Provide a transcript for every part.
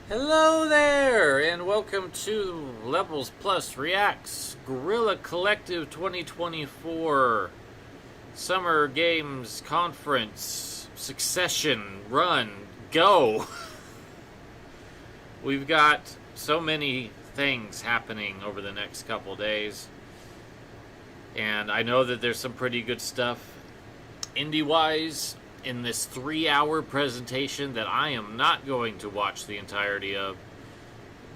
Hello there, and welcome to Levels Plus Reacts Guerrilla Collective 2024 Summer Games Conference Succession Run Go. We've got so many things happening over the next couple days, and I know that there's some pretty good stuff indie-wise in this 3-hour presentation that I am not going to watch the entirety of,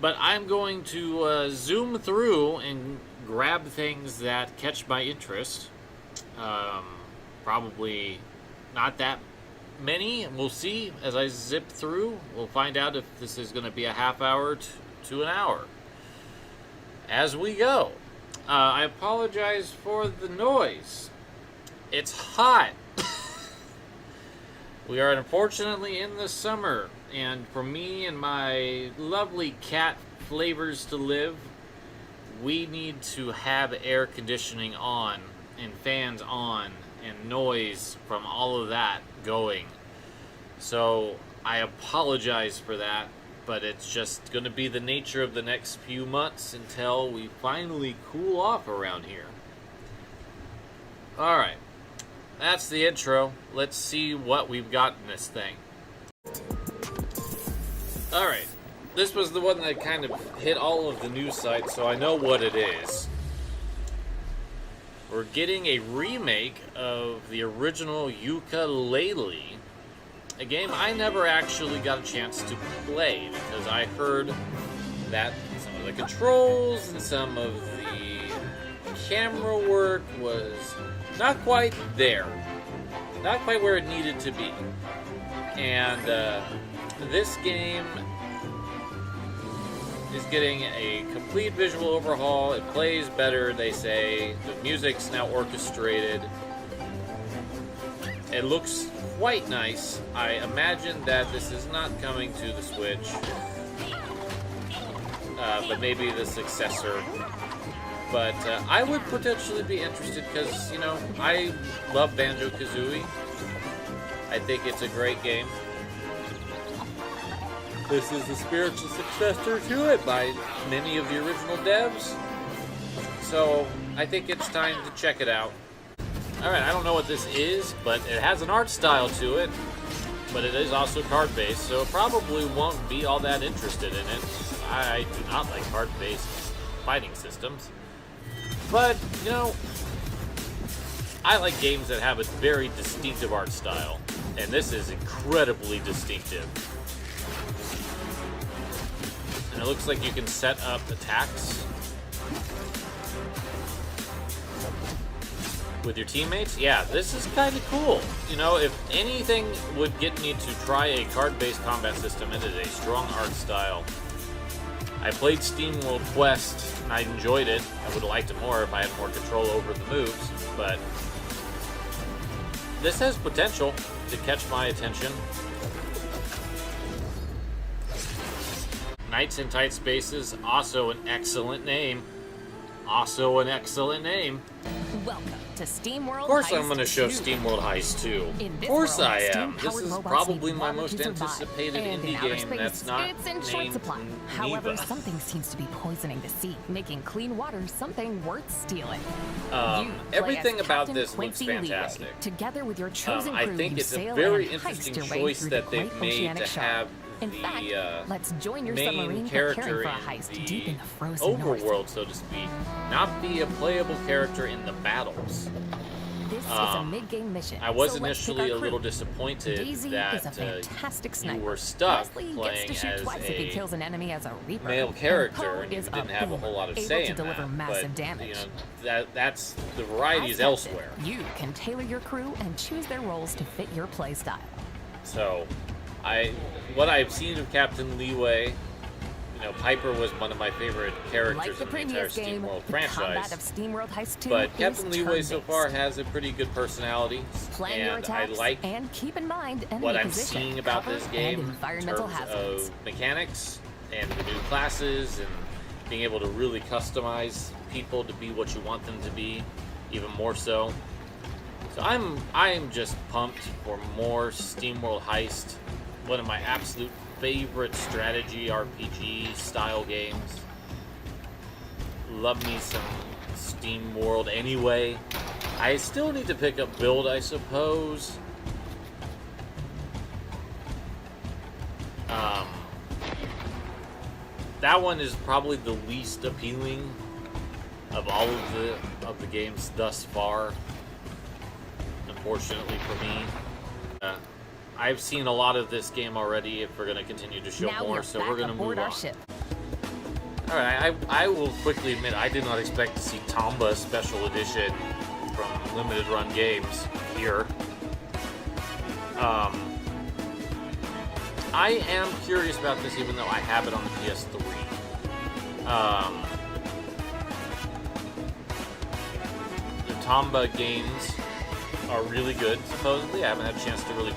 but I'm going to zoom through and grab things that catch my interest. Probably not that many. We'll see as I zip through. We'll find out if this is going to be a half hour to an hour as we go. I apologize for the noise. It's hot. We are unfortunately in the summer, and for me and my lovely cat flavors to live, we need to have air conditioning on, and fans on, and noise from all of that going. So I apologize for that, but it's just going to be the nature of the next few months until we finally cool off around here. Alright. That's the intro. Let's see what we've got in this thing. Alright. This was the one that kind of hit all of the news sites, so I know what it is. We're getting a remake of the original Yooka-Laylee, a game I never actually got a chance to play because I heard that some of the controls and some of the camera work was not quite there. Not quite where it needed to be. And this game is getting a complete visual overhaul. It plays better, they say. The music's now orchestrated. It looks quite nice. I imagine that this is not coming to the Switch. But maybe the successor. But I would potentially be interested because, you know, I love Banjo-Kazooie. I think it's a great game. This is the spiritual successor to it by many of the original devs. So I think it's time to check it out. Alright, I don't know what this is, but it has an art style to it. But it is also card-based, so probably won't be all that interested in it. I do not like card-based fighting systems. But, you know, I like games that have a very distinctive art style, and this is incredibly distinctive. And it looks like you can set up attacks with your teammates. Yeah, this is kind of cool. You know, if anything would get me to try a card-based combat system, it is a strong art style. I played SteamWorld Quest, and I enjoyed it. I would have liked it more if I had more control over the moves, but this has potential to catch my attention. Knights in Tight Spaces, also an excellent name. Also an excellent name. Welcome to SteamWorld. Of course Heist I'm going to show 2. SteamWorld Heist 2. Of course I am. This is probably my most anticipated indie game that's not it's in short named supply. However, something seems to be poisoning the sea, making clean water something worth stealing. Everything about Captain this Quincy looks fantastic. Leeway. Together with your chosen crew, I think you it's a sail very and heist interesting your way choice through that the they've great made oceanic to shark. have In fact, let's join your main submarine character preparing for a in heist the deep in the frozen north. overworld, so to speak, not be a playable character in the battles. This is a mid-game mission. I was so let's pick initially our a little crew. disappointed Daisy that is a fantastic you sniper. were stuck Leslie playing gets to shoot as twice if he a kills an enemy as a Reaper. male character, Poe and you is didn't have a whole lot of able say to in deliver that. massive But damage. you know, that's the variety is As elsewhere. Captain, you can tailor your crew and choose their roles to fit your play style. So, what I've seen of Captain Leeway, you know, Piper was one of my favorite characters Like the in the entire previous game, SteamWorld the combat franchise. of SteamWorld Heist 2 But is Captain Leeway so turn-based. far has a pretty good personality, Plan your and I attacks like and keep in mind enemy what I'm position, seeing about cover, this game and in environmental terms hazards. of mechanics and the new classes and being able to really customize people to be what you want them to be, even more so. So I'm just pumped for more SteamWorld Heist, one of my absolute favorite strategy RPG style games. Love me some Steam World anyway. I still need to pick up Build, I suppose. That one is probably the least appealing of all of the games thus far. Unfortunately for me, I've seen a lot of this game already. If we're going to continue to show Now more, we're so back we're going to aboard move our on. ship. All right, I will quickly admit I did not expect to see Tomba Special Edition from Limited Run Games here. I am curious about this, even though I have it on the PS3. The Tomba games are really good, supposedly. I haven't had a chance to really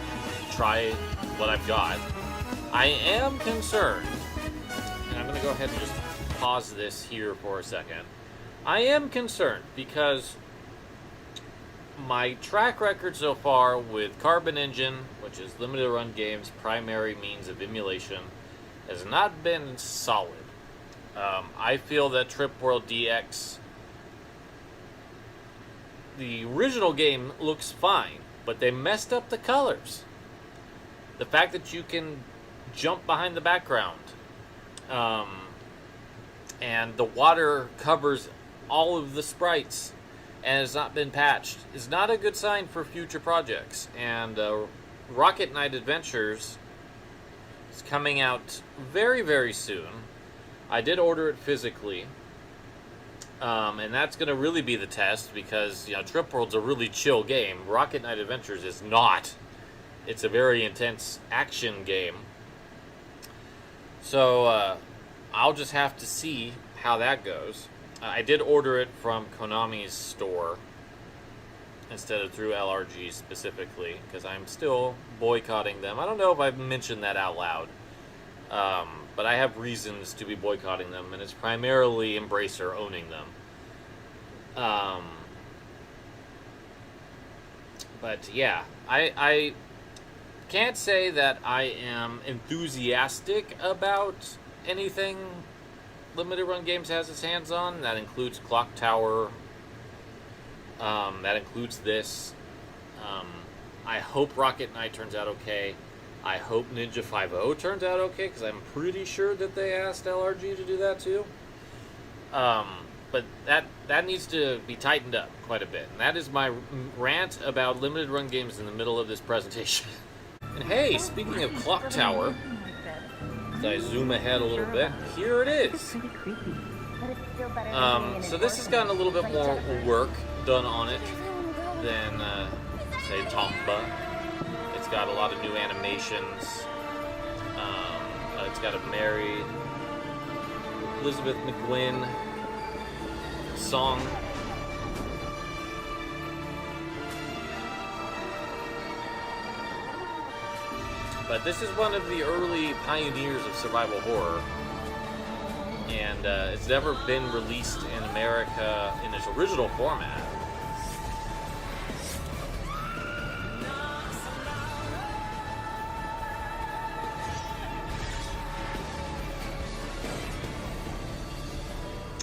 try what I've got. I am concerned, and I'm going to go ahead and just pause this here for a second. I am concerned because my track record so far with Carbon Engine, which is Limited Run Games' primary means of emulation, has not been solid. I feel that Trip World DX, the original game, looks fine, but they messed up the colors. The fact that you can jump behind the background, and the water covers all of the sprites and has not been patched is not a good sign for future projects. And Rocket Knight Adventures is coming out very, very soon. I did order it physically, and that's going to really be the test because, you know, Trip World's a really chill game. Rocket Knight Adventures is not. It's a very intense action game. So I'll just have to see how that goes. I did order it from Konami's store instead of through LRG specifically because I'm still boycotting them. I don't know if I've mentioned that out loud, but I have reasons to be boycotting them, and it's primarily Embracer owning them. But yeah, I can't say that I am enthusiastic about anything Limited Run Games has its hands on. That includes Clock Tower. That includes this. I hope Rocket Knight turns out okay. I hope Ninja 5.0 turns out okay, because I'm pretty sure that they asked LRG to do that too. But that needs to be tightened up quite a bit. And that is my rant about Limited Run Games in the middle of this presentation. And hey, speaking of Clock Tower, as I zoom ahead a little bit, here it is. So this has gotten a little bit more work done on it than, say, Tomba. It's got a lot of new animations. It's got a Mary Elizabeth McGuinn song. But this is one of the early pioneers of survival horror, and it's never been released in America in its original format.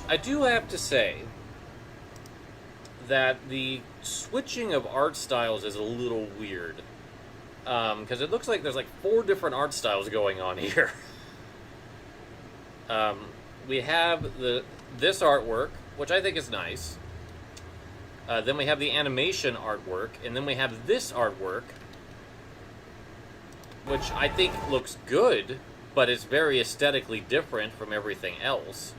I do have to say that the switching of art styles is a little weird. Because it looks like there's like 4 different art styles going on here. We have this artwork, which I think is nice. Then we have the animation artwork, and then we have this artwork, which I think looks good, but it's very aesthetically different from everything else.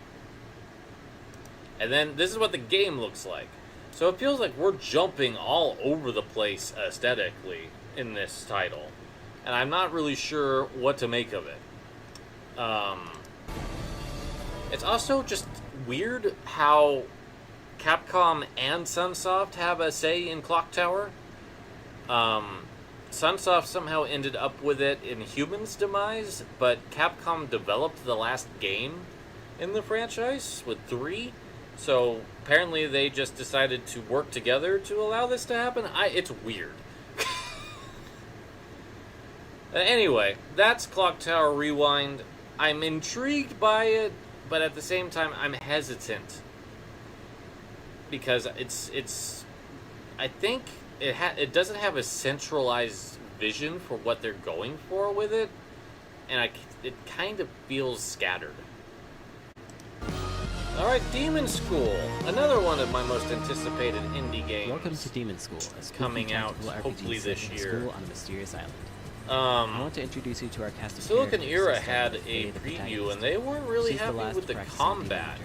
And then this is what the game looks like. So it feels like we're jumping all over the place aesthetically in this title, and I'm not really sure what to make of it. It's also just weird how Capcom and Sunsoft have a say in Clock Tower. Sunsoft somehow ended up with it in Human's demise, but Capcom developed the last game in the franchise with 3. So apparently they just decided to work together to allow this to happen. It's weird. Anyway, that's Clock Tower Rewind. I'm intrigued by it, but at the same time, I'm hesitant. Because it's I think it doesn't have a centralized vision for what they're going for with it, and it kind of feels scattered. Alright, Demon School, another one of my most anticipated indie games. Welcome to Demon School, a coming out hopefully this year. School on a mysterious island. I want to introduce you to our cast of Silicon Era characters, had a preview, and they weren't really happy with the combat.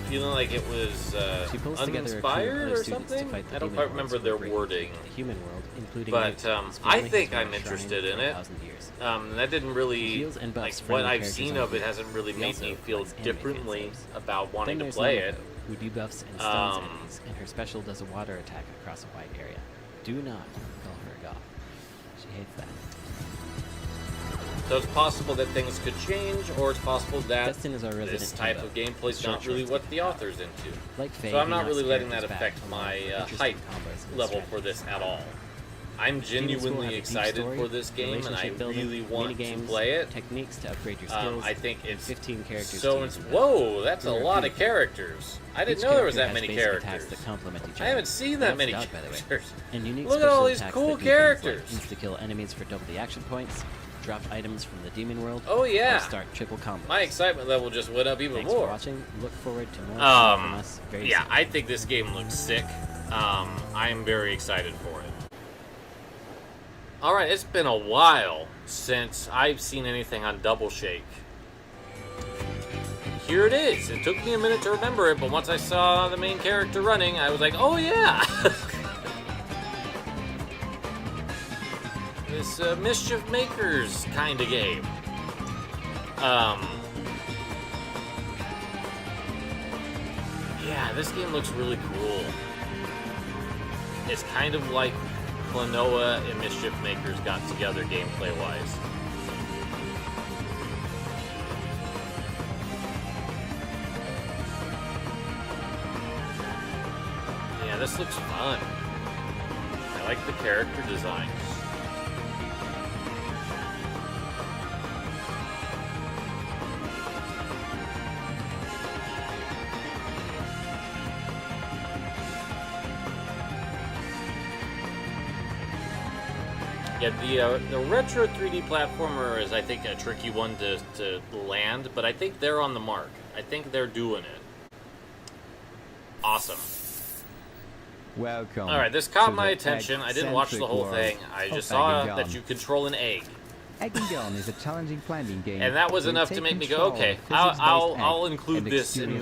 Feeling like it was uninspired or something. I don't quite remember their wording. Human world, including but I think I'm interested in it. That didn't really, like, what I've seen of it hasn't really made me feel differently about wanting to play it. Who debuffs and stuns enemies, and her special does a water attack across a wide area. Do not call her a goth. She hates that. So it's possible that things could change, or it's possible that Dustin is our this type of gameplay is not really what the author's into. Like Faye, so I'm not really letting that affect my hype level for this at all. I'm genuinely excited for this game, and I really want to play it. Techniques to upgrade your skills, I think it's 15 characters. So it's whoa, that's a lot of characters. I didn't know there was that many characters. I haven't seen that many characters. Look at all these cool characters. Insta-kill enemies for double the action points. Drop items from the demon world. Oh yeah. Or start triple combos. My excitement level just went up even Thanks more. For watching. Look forward to more from us very soon. I think this game looks sick. I am very excited for it. All right, it's been a while since I've seen anything on Double Shake. Here it is. It took me a minute to remember it, but once I saw the main character running, I was like, oh yeah. This Mischief Makers kind of game. Yeah, this game looks really cool. It's kind of like Klonoa and Mischief Makers got together gameplay-wise. Yeah, this looks fun. I like the character designs. Yeah, the retro 3D platformer is, I think, a tricky one to land, but I think they're on the mark. I think they're doing it. Awesome. Welcome. All right, this caught my attention. I didn't watch the whole thing. I just saw that you control an egg. Egg and Gun is a challenging climbing game. And that was enough to make me go, okay, I'll include this in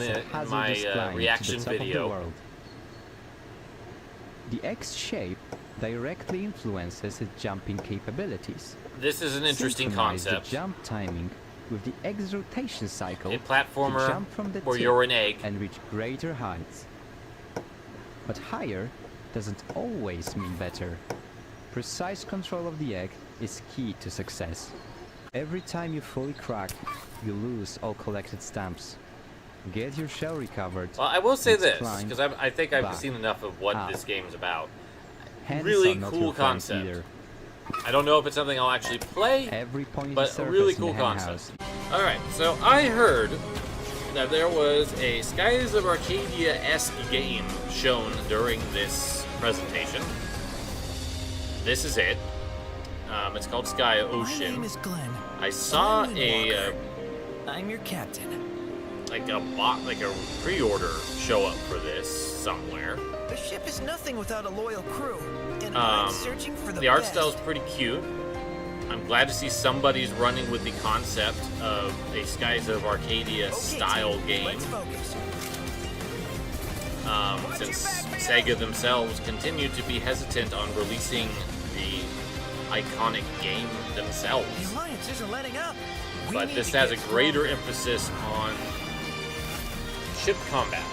my reaction video. The egg's shape directly influences its jumping capabilities. This is an interesting Synchronize concept. The jump timing with the egg's rotation cycle. A platformer to jump from the where tip you're an egg and reach greater heights. But higher doesn't always mean better. Precise control of the egg is key to success. Every time you fully crack, you lose all collected stamps. Get your shell recovered. Well, I will say and this, climb because I think I've back, seen enough of what up. this game's about. Hands Really are not cool your friends concept. either. I don't know if it's something I'll actually play, Every point but a really cool concept. Alright, so I heard that there was a Skies of Arcadia-esque game shown during this presentation. This is it. It's called Sky Ocean. My name is Glenn. I saw I'm your captain. like a pre-order show up for this somewhere. The ship is nothing without a loyal crew, and I'm searching for the art best. style's pretty cute. I'm glad to see somebody's running with the concept of a Skies of Arcadia style game. Let's focus. Since Sega themselves continue to be hesitant on releasing the iconic game themselves. The Alliance isn't letting up. We But need this to has get a greater stronger. emphasis on ship combat.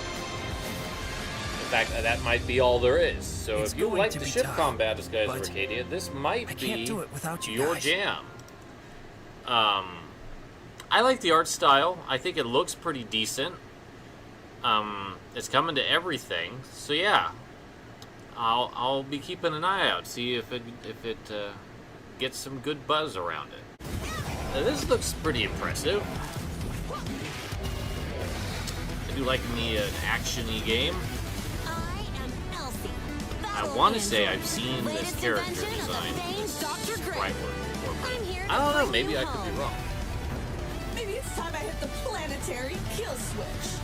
In fact, that might be all there is. So It's if you going like to the be ship tough, combat of Skies of but Arcadia, this might I be can't do it without you your guys. jam. I like the art style. I think it looks pretty decent. It's coming to everything. So yeah, I'll be keeping an eye out, see if it gets some good buzz around it. Now, this looks pretty impressive. I do like me an action-y game. I want to say I've seen this character design, this sprite work before, but I don't know, maybe I could be wrong. Maybe it's time I hit the planetary kill switch.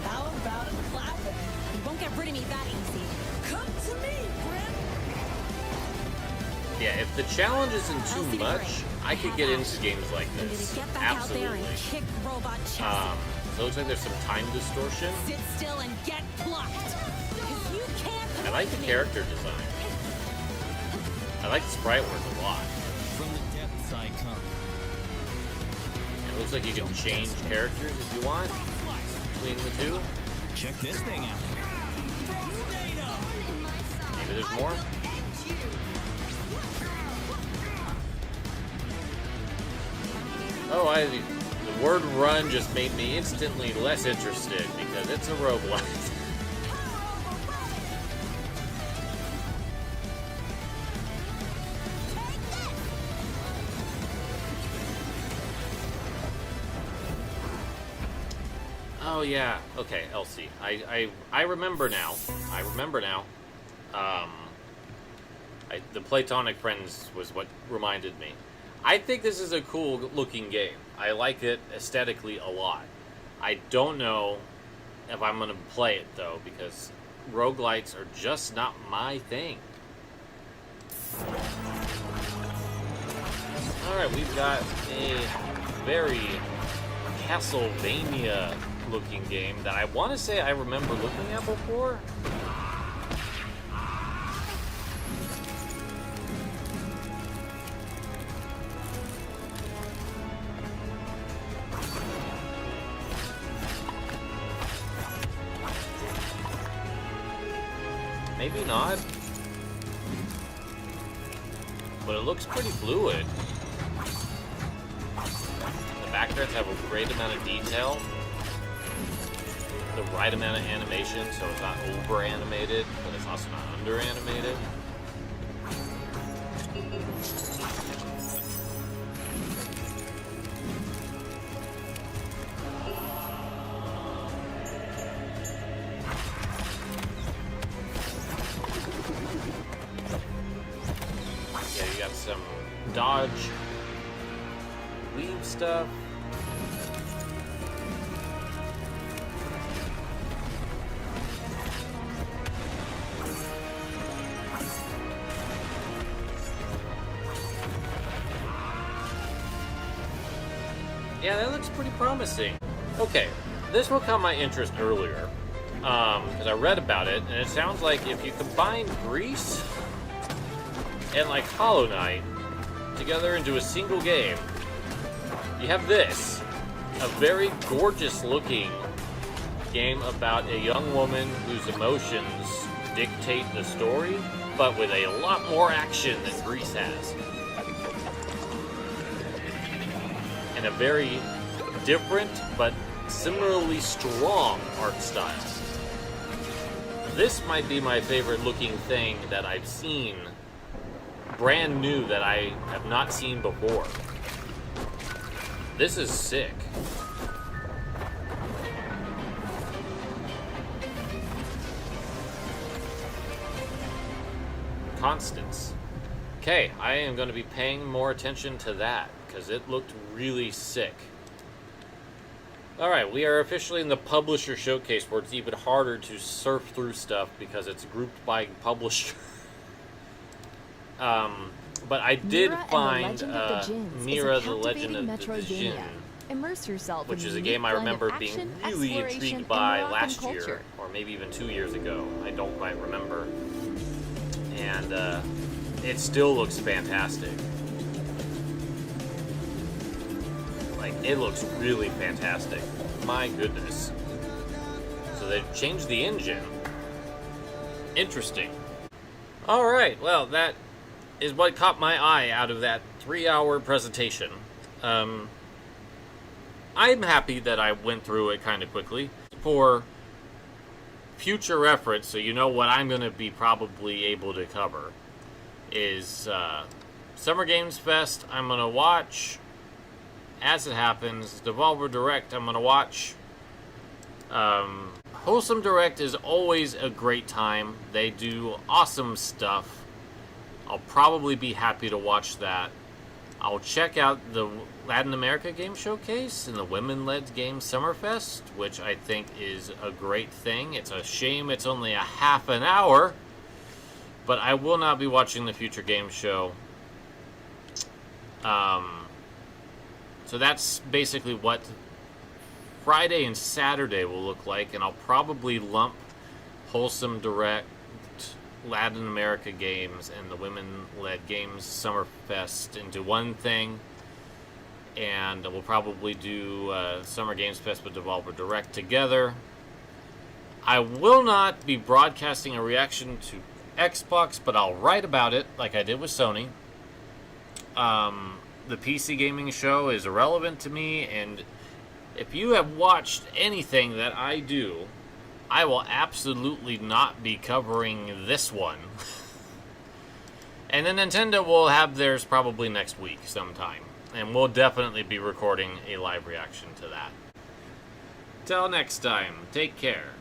How about a clapping? You won't get rid of me that easy. Come to me, Brent. Yeah, if the challenge isn't too much, I could get into games like I'm gonna this. get back out there Absolutely. and kick robot chassis. So it looks like there's some time distortion. Sit still and get plucked. 'Cause you can't I like the me. character design. I like the sprite work a lot. From the depths I come. It looks like you can change characters if you want between the two. Check this thing out. Maybe there's more. Oh, the word run just made me instantly less interested because it's a roguelike. Oh yeah, okay, Elsie. I remember now. The Platonic Friends was what reminded me. I think this is a cool looking game. I like it aesthetically a lot. I don't know if I'm going to play it though, because roguelites are just not my thing. Alright, we've got a very Castlevania looking game that I want to say I remember looking at before. Maybe not. But it looks pretty fluid. The backgrounds have a great amount of detail. The right amount of animation, so it's not over animated, but it's also not under animated. Yeah, you got some dodge, weave stuff. Yeah, that looks pretty promising. Okay, this one caught my interest earlier, because I read about it, and it sounds like if you combine Grease and like Hollow Knight together into a single game, you have this, a very gorgeous looking game about a young woman whose emotions dictate the story, but with a lot more action than Grease has. And a very different but similarly strong art style. This might be my favorite looking thing that I've seen, brand new, that I have not seen before. This is sick. Constance. Okay, I am going to be paying more attention to that, because it looked really sick. Alright, we are officially in the publisher showcase where it's even harder to surf through stuff because it's grouped by publisher. But I did find Mira the Legend of the Djinn, Immerse yourself which in is the a game I blend of remember being action, really exploration, intrigued and by rock and last culture. year, or maybe even 2 years ago. I don't quite remember. And it still looks fantastic. Like, it looks really fantastic. My goodness. So they've changed the engine. Interesting. Alright, well, that is what caught my eye out of that 3-hour presentation. I'm happy that I went through it kind of quickly. For future reference, so you know what I'm going to be probably able to cover, is Summer Games Fest. I'm going to watch as it happens. Devolver Direct, I'm going to watch. Wholesome Direct is always a great time. They do awesome stuff. I'll probably be happy to watch that. I'll check out the Latin America Game Showcase and the Women-Led Game Summerfest, which I think is a great thing. It's a shame it's only a half an hour, but I will not be watching the Future Game Show. So that's basically what Friday and Saturday will look like, and I'll probably lump Wholesome Direct, Latin America Games, and the Women-Led Games Summerfest into one thing. And we'll probably do Summer Games Fest with Devolver Direct together. I will not be broadcasting a reaction to Xbox, but I'll write about it like I did with Sony. The PC gaming show is irrelevant to me, and if you have watched anything that I do, I will absolutely not be covering this one. And then Nintendo will have theirs probably next week sometime. And we'll definitely be recording a live reaction to that. Till next time, take care.